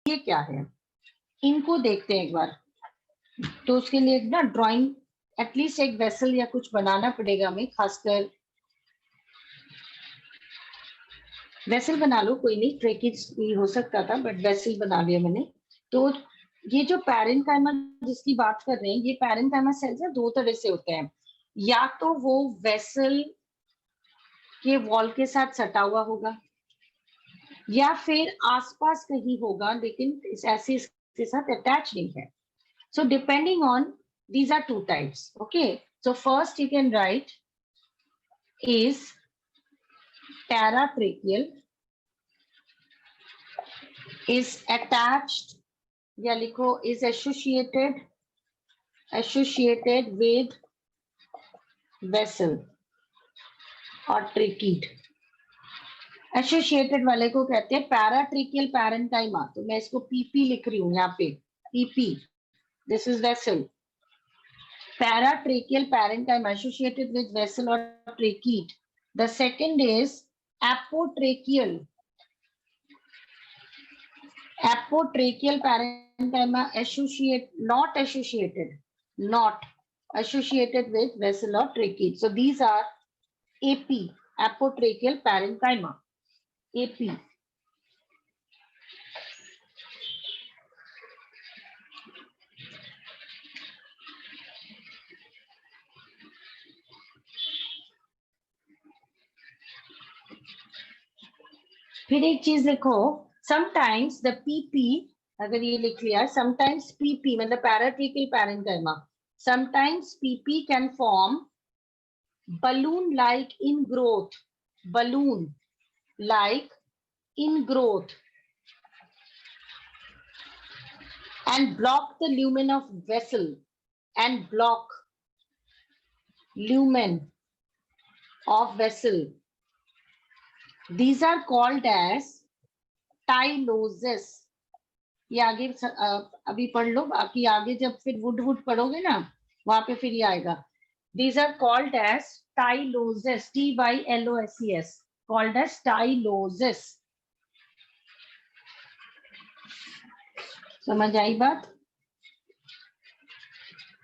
ये क्या है, इनको देखते हैं एक बार। तो उसके लिए एक ना ड्राइंग, एटलीस्ट एक वेसल या कुछ बनाना पड़ेगा हमें, खासकर वेसल बना लो, कोई नहीं, ट्रेकिज भी हो सकता था बट वेसल बना लिया मैंने। तो ये जो पैरेन्काइमा जिसकी बात कर रहे हैं, ये पैरेन्काइमा सेल्स है, दो तरह से होते हैं। या तो वो वेसल के वॉल के साथ सटा हुआ होगा, या फिर आसपास कहीं होगा लेकिन ऐसे इसके साथ अटैच नहीं है। So depending on, these are two types. Okay. So first you can write is paratracheal, is attached, या लिखो is associated with vessel और ट्रेकीड। एसोसिएटेड वाले को कहते हैं पैराट्रेकियल पैरेन्काइमा। तो मैं इसको पीपी लिख रही हूँ यहाँ पे, PP, this is vessel. Paratracheal parenchyma associated with vessel or trachea. The second is apotracheal. Apotracheal parenchyma not associated with vessel or trachea. So these are AP, apotracheal parenchyma, AP. फिर एक चीज लिखो, sometimes the PP, अगर ये लिख लिया, sometimes PP मतलब पैराट्रेकियल parenchyma, sometimes PP can form balloon like in growth, balloon like in growth, and block the lumen of vessel, and block lumen of vessel. These are called as tylosis. ये आगे अभी पढ़ लो, बाकी आगे जब फिर would पढ़ोगे ना वहां पे फिर ये आएगा। These are called as tylosis, Tyloses, called as tylosis. समझ आई बात?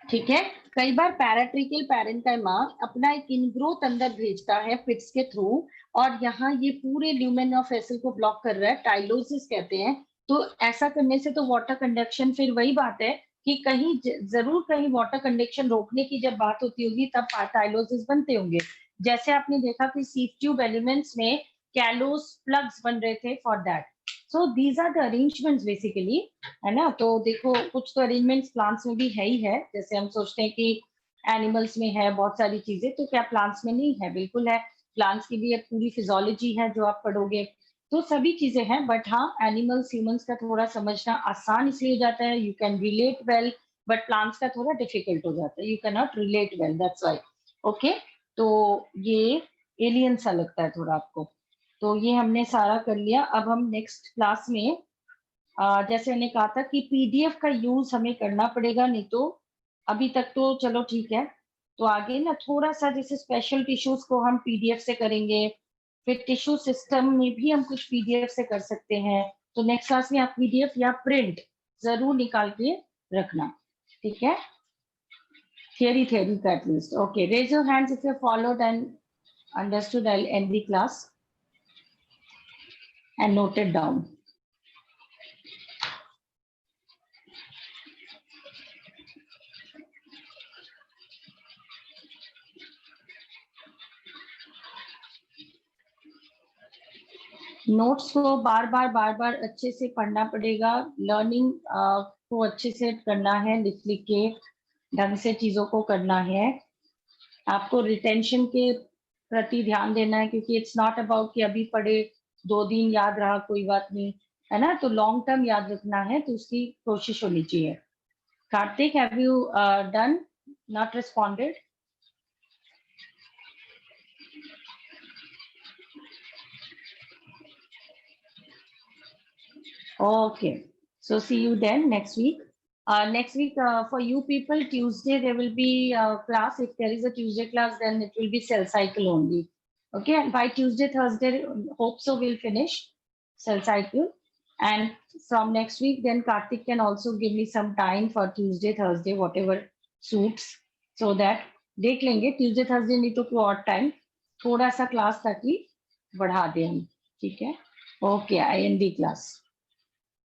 ठीक है। कई बार पैराट्रेकियल पैरेन्काइमा अपना एक इनग्रोथ अंदर भेजता है पिट्स के थ्रू, और यहाँ ये पूरे ल्यूमेन ऑफ वेसल को ब्लॉक कर रहा है, टाइलोसिस कहते हैं। तो ऐसा करने से तो वाटर कंडक्शन, फिर वही बात है कि कहीं जरूर कहीं वाटर कंडक्शन रोकने की जब बात होती होगी तब टाइलोसिस बनते होंगे। जैसे आपने देखा कि सीफ ट्यूब एलिमेंट्स में कैलोस प्लग्स बन रहे थे for that. So these are the arrangements basically, है ना। तो देखो कुछ तो अरेंजमेंट्स प्लांट्स में भी है ही है, जैसे हम सोचते हैं कि एनिमल्स में है बहुत सारी चीजें, तो क्या प्लांट्स में नहीं है? बिल्कुल है। प्लांट्स की भी एक पूरी फिजियोलॉजी है जो आप पढ़ोगे, तो सभी चीजें हैं। बट हाँ, एनिमल्स ह्यूमंस का थोड़ा समझना आसान इसलिए हो जाता है, you can relate well, but plants का थोड़ा डिफिकल्ट हो जाता है, you can not relate well, that's why. Okay, तो ये एलियन सा लगता है थोड़ा आपको। तो ये हमने सारा कर लिया। अब हम नेक्स्ट क्लास में जैसे मैंने कहा था कि पीडीएफ का यूज हमें करना पड़ेगा, नहीं तो अभी तक तो चलो ठीक है, तो आगे ना थोड़ा सा जैसे स्पेशल टिश्यूज को हम पीडीएफ से करेंगे, फिर टिश्यू सिस्टम में भी हम कुछ पीडीएफ से कर सकते हैं। तो नेक्स्ट क्लास में आप पीडीएफ या प्रिंट जरूर निकाल के रखना, ठीक है? थियरी का at least. Okay, raise your hands if you followed and understood. I'll end the class and note it down. Notes को बार बार अच्छे से पढ़ना पड़ेगा। लर्निंग को अच्छे से करना है, लिख के ढंग से चीजों को करना है। आपको रिटेंशन के प्रति ध्यान देना है, क्योंकि इट्स नॉट अबाउट कि अभी पढ़े 2 दिन याद रहा कोई बात नहीं, है ना। तो लॉन्ग टर्म याद रखना है, तो उसकी कोशिश होनी चाहिए। Kartik, have you done? Not responded? Okay, so see you then next week. Next week for you people, Tuesday there will be class. If there is a Tuesday class, then it will be cell cycle only. Okay, and by Tuesday, Thursday, hope so we'll finish cell cycle. And from next week, then Karthik can also give me some time for Tuesday, Thursday, whatever suits, so that देख लेंगे Tuesday, Thursday नहीं तो कोई और time थोड़ा सा class ताकि बढ़ा दें हम, ठीक है? Okay, I end the class.